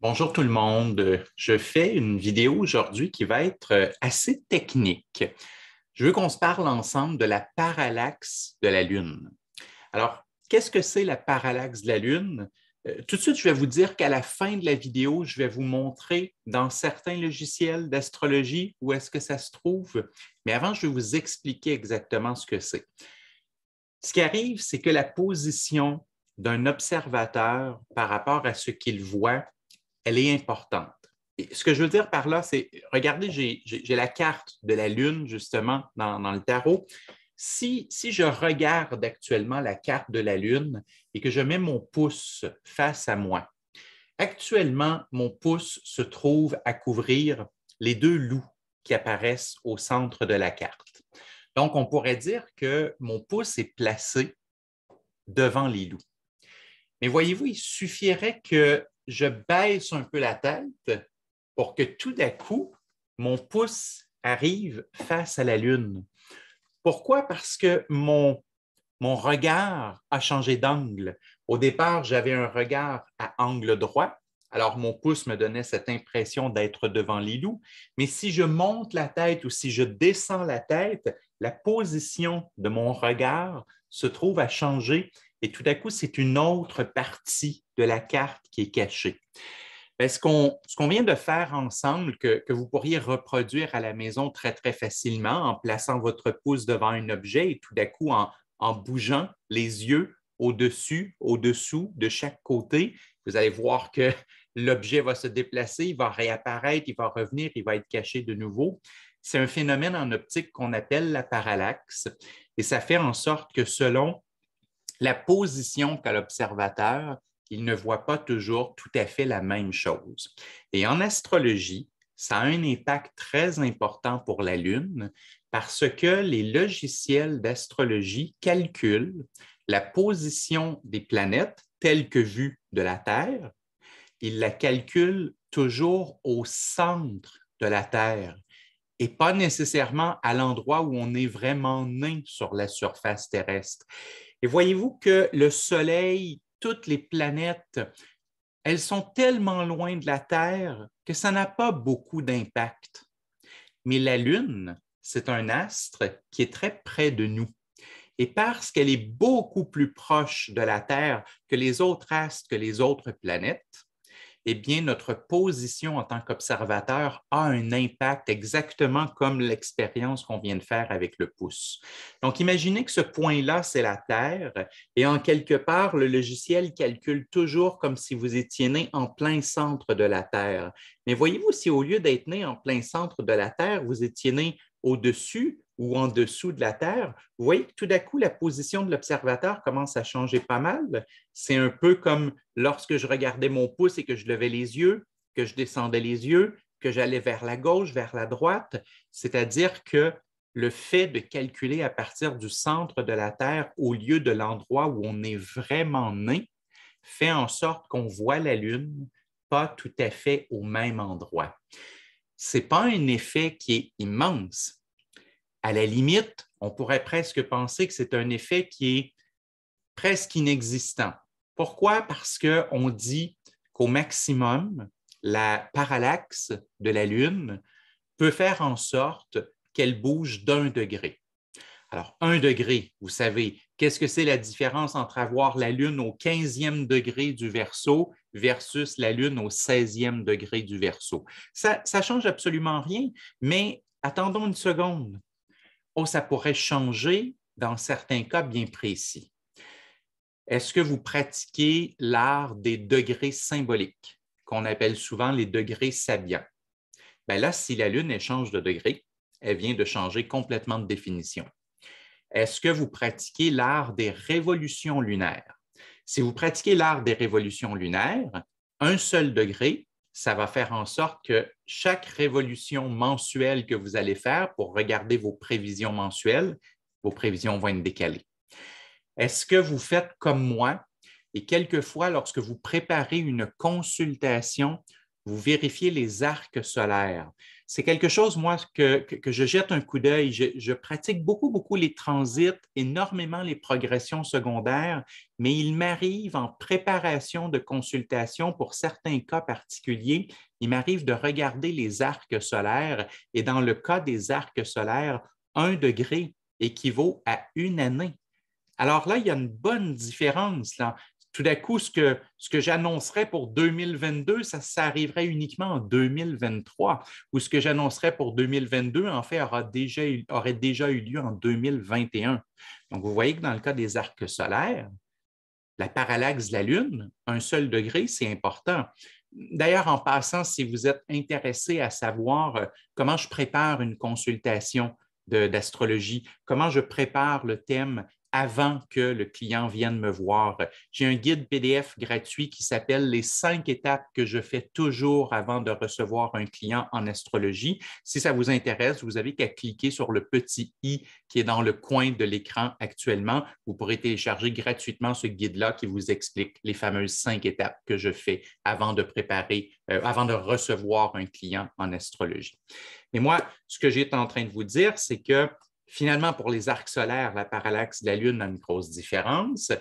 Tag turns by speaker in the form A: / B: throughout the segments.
A: Bonjour tout le monde. Je fais une vidéo aujourd'hui qui va être assez technique. Je veux qu'on se parle ensemble de la parallaxe de la Lune. Alors, qu'est-ce que c'est la parallaxe de la Lune? Tout de suite, je vais vous dire qu'à la fin de la vidéo, je vais vous montrer dans certains logiciels d'astrologie où est-ce que ça se trouve. Mais avant, je vais vous expliquer exactement ce que c'est. Ce qui arrive, c'est que la position d'un observateur par rapport à ce qu'il voit, elle est importante. Et ce que je veux dire par là, c'est, regardez, j'ai la carte de la Lune, justement, dans le tarot. Si je regarde actuellement la carte de la Lune et que je mets mon pouce face à moi, actuellement, mon pouce se trouve à couvrir les deux loups qui apparaissent au centre de la carte. Donc, on pourrait dire que mon pouce est placé devant les loups. Mais voyez-vous, il suffirait que je baisse un peu la tête pour que tout d'un coup, mon pouce arrive face à la Lune. Pourquoi? Parce que mon regard a changé d'angle. Au départ, j'avais un regard à angle droit. Alors, mon pouce me donnait cette impression d'être devant les loups. Mais si je monte la tête ou si je descends la tête, la position de mon regard se trouve à changer et tout à coup, c'est une autre partie de la carte qui est cachée. Bien, ce qu'on vient de faire ensemble, que vous pourriez reproduire à la maison très, très facilement en plaçant votre pouce devant un objet et tout d'un coup en bougeant les yeux au-dessus, au-dessous, de chaque côté, vous allez voir que l'objet va se déplacer, il va réapparaître, il va revenir, il va être caché de nouveau. C'est un phénomène en optique qu'on appelle la parallaxe et ça fait en sorte que selon la position qu'a l'observateur, il ne voit pas toujours tout à fait la même chose. Et en astrologie, ça a un impact très important pour la Lune parce que les logiciels d'astrologie calculent la position des planètes telle que vue de la Terre. Ils la calculent toujours au centre de la Terre et pas nécessairement à l'endroit où on est vraiment né sur la surface terrestre. Et voyez-vous que le Soleil, toutes les planètes, elles sont tellement loin de la Terre que ça n'a pas beaucoup d'impact. Mais la Lune, c'est un astre qui est très près de nous. Et parce qu'elle est beaucoup plus proche de la Terre que les autres astres, que les autres planètes, eh bien, notre position en tant qu'observateur a un impact exactement comme l'expérience qu'on vient de faire avec le pouce. Donc, imaginez que ce point-là, c'est la Terre, et en quelque part, le logiciel calcule toujours comme si vous étiez né en plein centre de la Terre. Mais voyez-vous, si au lieu d'être né en plein centre de la Terre, vous étiez né au-dessus ou en dessous de la Terre, vous voyez que tout d'un coup, la position de l'observateur commence à changer pas mal. C'est un peu comme lorsque je regardais mon pouce et que je levais les yeux, que je descendais les yeux, que j'allais vers la gauche, vers la droite, c'est-à-dire que le fait de calculer à partir du centre de la Terre au lieu de l'endroit où on est vraiment né fait en sorte qu'on voit la Lune pas tout à fait au même endroit. Ce n'est pas un effet qui est immense. À la limite, on pourrait presque penser que c'est un effet qui est presque inexistant. Pourquoi? Parce qu'on dit qu'au maximum, la parallaxe de la Lune peut faire en sorte qu'elle bouge d'1 degré. Alors, 1 degré, vous savez, qu'est-ce que c'est la différence entre avoir la Lune au 15e degré du Verseau versus la Lune au 16e degré du Verseau? Ça ne change absolument rien, mais attendons une seconde. Oh, ça pourrait changer dans certains cas bien précis. Est-ce que vous pratiquez l'art des degrés symboliques, qu'on appelle souvent les degrés sabiens? Bien là, si la Lune change de degré, elle vient de changer complètement de définition. Est-ce que vous pratiquez l'art des révolutions lunaires? Si vous pratiquez l'art des révolutions lunaires, 1 seul degré, ça va faire en sorte que chaque révolution mensuelle que vous allez faire pour regarder vos prévisions mensuelles, vos prévisions vont être décalées. Est-ce que vous faites comme moi et quelquefois, lorsque vous préparez une consultation, vous vérifiez les arcs solaires. C'est quelque chose, moi, que je jette un coup d'œil. Je pratique beaucoup les transits, énormément les progressions secondaires, mais il m'arrive en préparation de consultation pour certains cas particuliers, il m'arrive de regarder les arcs solaires et dans le cas des arcs solaires, 1 degré équivaut à 1 année. Alors là, il y a une bonne différence, là. Tout d'un coup, ce que j'annoncerais pour 2022, ça arriverait uniquement en 2023, ou ce que j'annoncerais pour 2022, en fait, aurait déjà eu lieu en 2021. Donc, vous voyez que dans le cas des arcs solaires, la parallaxe de la Lune, 1 seul degré, c'est important. D'ailleurs, en passant, si vous êtes intéressé à savoir comment je prépare une consultation d'astrologie, comment je prépare le thème avant que le client vienne me voir. J'ai un guide PDF gratuit qui s'appelle « Les 5 étapes que je fais toujours avant de recevoir un client en astrologie ». Si ça vous intéresse, vous n'avez qu'à cliquer sur le petit « i » qui est dans le coin de l'écran actuellement. Vous pourrez télécharger gratuitement ce guide-là qui vous explique les fameuses 5 étapes que je fais avant de avant de recevoir un client en astrologie. Mais moi, ce que j'étais en train de vous dire, c'est que finalement, pour les arcs solaires, la parallaxe de la Lune a une grosse différence.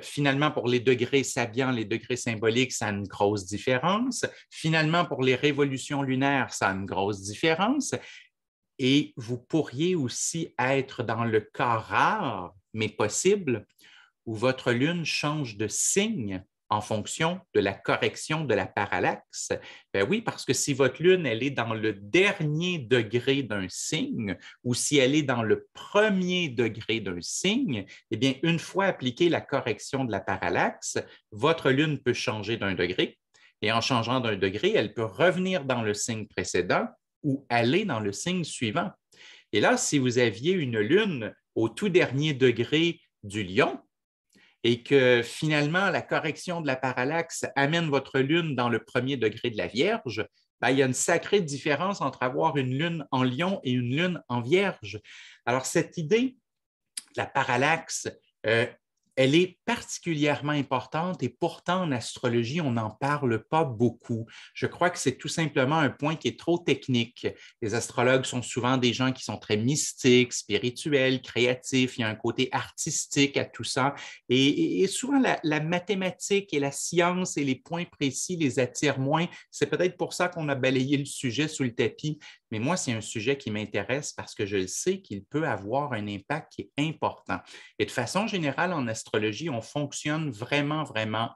A: Finalement, pour les degrés sabiens, les degrés symboliques, ça a une grosse différence. Finalement, pour les révolutions lunaires, ça a une grosse différence. Et vous pourriez aussi être dans le cas rare, mais possible, où votre Lune change de signe en fonction de la correction de la parallaxe. Ben oui, parce que si votre Lune, elle est dans le dernier degré d'un signe ou si elle est dans le premier degré d'un signe, eh bien, une fois appliquée la correction de la parallaxe, votre Lune peut changer d'1 degré et en changeant d'1 degré, elle peut revenir dans le signe précédent ou aller dans le signe suivant. Et là, si vous aviez une Lune au tout dernier degré du Lion, et que finalement, la correction de la parallaxe amène votre Lune dans le premier degré de la Vierge, bien, il y a une sacrée différence entre avoir une Lune en Lion et une Lune en Vierge. Alors, cette idée de la parallaxe, elle est particulièrement importante et pourtant en astrologie, on n'en parle pas beaucoup. Je crois que c'est tout simplement un point qui est trop technique. Les astrologues sont souvent des gens qui sont très mystiques, spirituels, créatifs. Il y a un côté artistique à tout ça. Et souvent, la mathématique et la science et les points précis les attirent moins. C'est peut-être pour ça qu'on a balayé le sujet sous le tapis. Mais moi, c'est un sujet qui m'intéresse parce que je sais qu'il peut avoir un impact qui est important. Et de façon générale, en astrologie, on fonctionne vraiment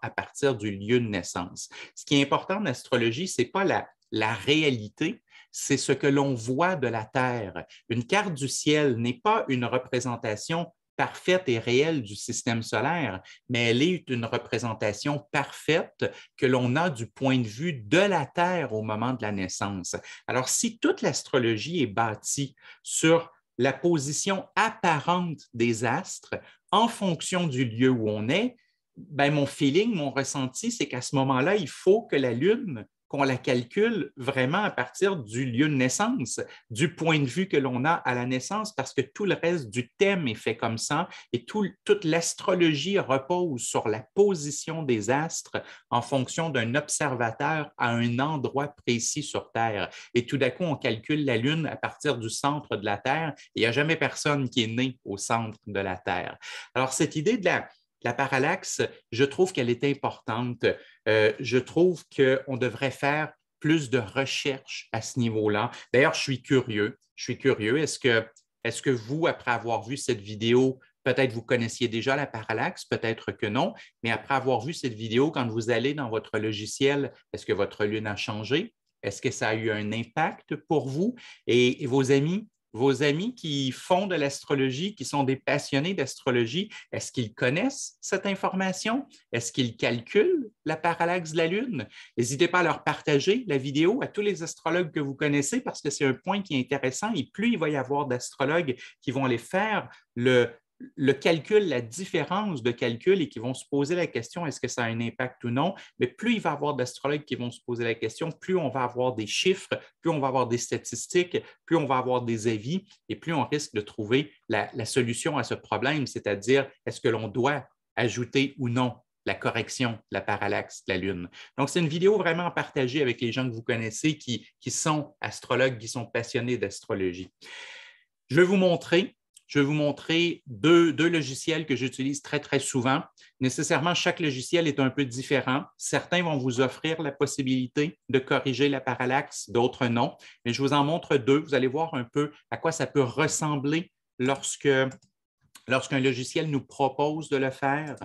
A: à partir du lieu de naissance. Ce qui est important en astrologie, ce n'est pas la réalité, c'est ce que l'on voit de la Terre. Une carte du ciel n'est pas une représentation parfaite et réelle du système solaire, mais elle est une représentation parfaite que l'on a du point de vue de la Terre au moment de la naissance. Alors, si toute l'astrologie est bâtie sur la position apparente des astres en fonction du lieu où on est, ben, mon feeling, mon ressenti, c'est qu'à ce moment-là, il faut que la Lune, qu'on la calcule vraiment à partir du lieu de naissance, du point de vue que l'on a à la naissance, parce que tout le reste du thème est fait comme ça et toute l'astrologie repose sur la position des astres en fonction d'un observateur à un endroit précis sur Terre. Et tout d'un coup, on calcule la Lune à partir du centre de la Terre et il n'y a jamais personne qui est né au centre de la Terre. Alors, cette idée de la parallaxe, je trouve qu'elle est importante. Je trouve qu'on devrait faire plus de recherche à ce niveau-là. D'ailleurs, je suis curieux. Est-ce que vous, après avoir vu cette vidéo, peut-être vous connaissiez déjà la parallaxe, peut-être que non, mais après avoir vu cette vidéo, quand vous allez dans votre logiciel, est-ce que votre Lune a changé? Est-ce que ça a eu un impact pour vous? Et vos amis qui font de l'astrologie, qui sont des passionnés d'astrologie, est-ce qu'ils connaissent cette information? Est-ce qu'ils calculent la parallaxe de la Lune? N'hésitez pas à leur partager la vidéo à tous les astrologues que vous connaissez parce que c'est un point qui est intéressant et plus il va y avoir d'astrologues qui vont aller faire le calcul, la différence de calcul et qui vont se poser la question est-ce que ça a un impact ou non, mais plus il va y avoir d'astrologues qui vont se poser la question, plus on va avoir des chiffres, plus on va avoir des statistiques, plus on va avoir des avis et plus on risque de trouver la solution à ce problème, c'est-à-dire est-ce que l'on doit ajouter ou non la correction de la parallaxe de la Lune. Donc, c'est une vidéo vraiment partagée avec les gens que vous connaissez qui sont astrologues, qui sont passionnés d'astrologie. Je vais vous montrer deux logiciels que j'utilise très, très souvent. Nécessairement, chaque logiciel est un peu différent. Certains vont vous offrir la possibilité de corriger la parallaxe, d'autres non. Mais je vous en montre deux. Vous allez voir un peu à quoi ça peut ressembler lorsqu'un logiciel nous propose de le faire.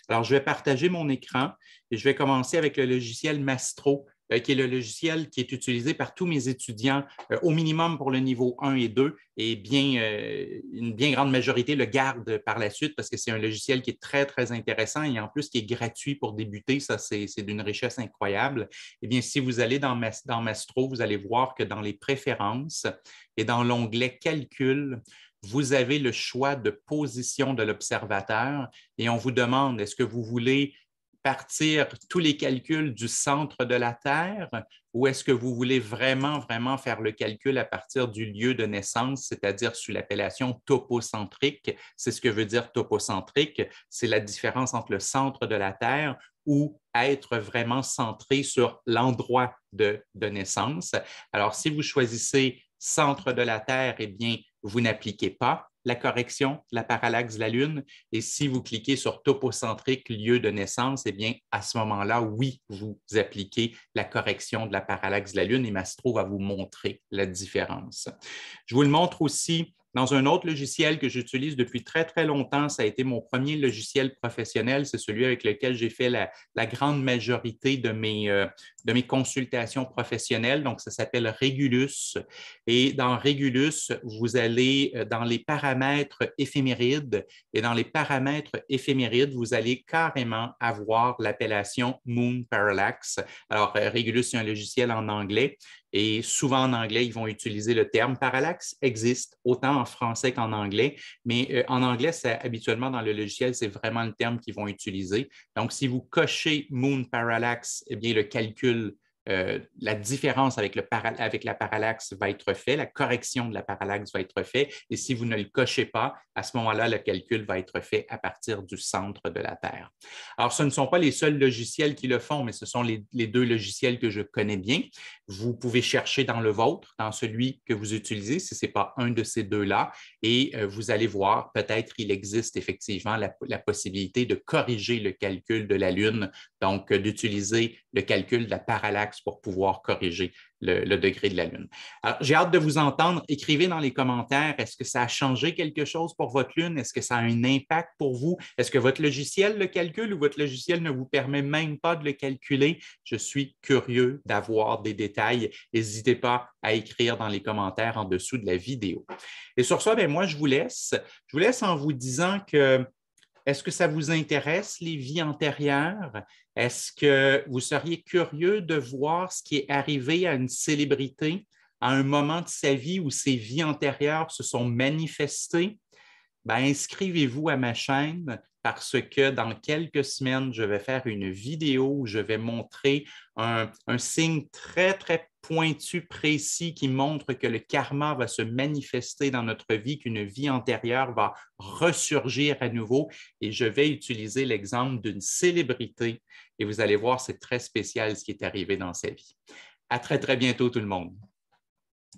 A: Alors, je vais partager mon écran et je vais commencer avec le logiciel Mastro, qui est le logiciel qui est utilisé par tous mes étudiants au minimum pour le niveau 1 et 2 et une bien grande majorité le garde par la suite parce que c'est un logiciel qui est très, très intéressant et en plus qui est gratuit pour débuter. Ça, c'est d'une richesse incroyable. Eh bien, si vous allez dans Mastro, vous allez voir que dans les préférences et dans l'onglet Calcul, vous avez le choix de position de l'observateur et on vous demande, est-ce que vous voulez partir tous les calculs du centre de la Terre ou est-ce que vous voulez vraiment, vraiment faire le calcul à partir du lieu de naissance, c'est-à-dire sous l'appellation topocentrique? C'est ce que veut dire topocentrique, c'est la différence entre le centre de la Terre ou être vraiment centré sur l'endroit de naissance. Alors, si vous choisissez centre de la Terre, eh bien, vous n'appliquez pas la correction de la parallaxe de la Lune. Et si vous cliquez sur topocentrique, lieu de naissance, eh bien, à ce moment-là, oui, vous appliquez la correction de la parallaxe de la Lune et Mastro va vous montrer la différence. Je vous le montre aussi dans un autre logiciel que j'utilise depuis très, très longtemps. Ça a été mon premier logiciel professionnel. C'est celui avec lequel j'ai fait la grande majorité de mes consultations professionnelles. Donc, ça s'appelle Régulus. Et dans Régulus, vous allez dans les paramètres éphémérides. Et dans les paramètres éphémérides, vous allez carrément avoir l'appellation Moon Parallax. Alors, Régulus, c'est un logiciel en anglais. Et souvent en anglais, ils vont utiliser le terme. Parallaxe existe autant en français qu'en anglais, mais en anglais, habituellement dans le logiciel, c'est vraiment le terme qu'ils vont utiliser. Donc, si vous cochez Moon Parallax, eh bien, le calcul la différence avec la parallaxe va être faite, la correction de la parallaxe va être faite, et si vous ne le cochez pas, à ce moment-là, le calcul va être fait à partir du centre de la Terre. Alors, ce ne sont pas les seuls logiciels qui le font, mais ce sont les deux logiciels que je connais bien. Vous pouvez chercher dans le vôtre, dans celui que vous utilisez, si ce n'est pas un de ces deux-là, et vous allez voir, peut-être il existe effectivement la possibilité de corriger le calcul de la Lune, donc d'utiliser le calcul de la parallaxe pour pouvoir corriger le degré de la Lune. Alors, j'ai hâte de vous entendre. Écrivez dans les commentaires, est-ce que ça a changé quelque chose pour votre Lune? Est-ce que ça a un impact pour vous? Est-ce que votre logiciel le calcule ou votre logiciel ne vous permet même pas de le calculer? Je suis curieux d'avoir des détails. N'hésitez pas à écrire dans les commentaires en dessous de la vidéo. Et sur ça, bien, moi, je vous laisse en vous disant que est-ce que ça vous intéresse, les vies antérieures? Est-ce que vous seriez curieux de voir ce qui est arrivé à une célébrité à un moment de sa vie où ses vies antérieures se sont manifestées? Ben, inscrivez-vous à ma chaîne parce que dans quelques semaines, je vais faire une vidéo où je vais montrer un signe très, très pointu, précis, qui montre que le karma va se manifester dans notre vie, qu'une vie antérieure va ressurgir à nouveau. Et je vais utiliser l'exemple d'une célébrité et vous allez voir, c'est très spécial ce qui est arrivé dans sa vie. À très, très bientôt tout le monde.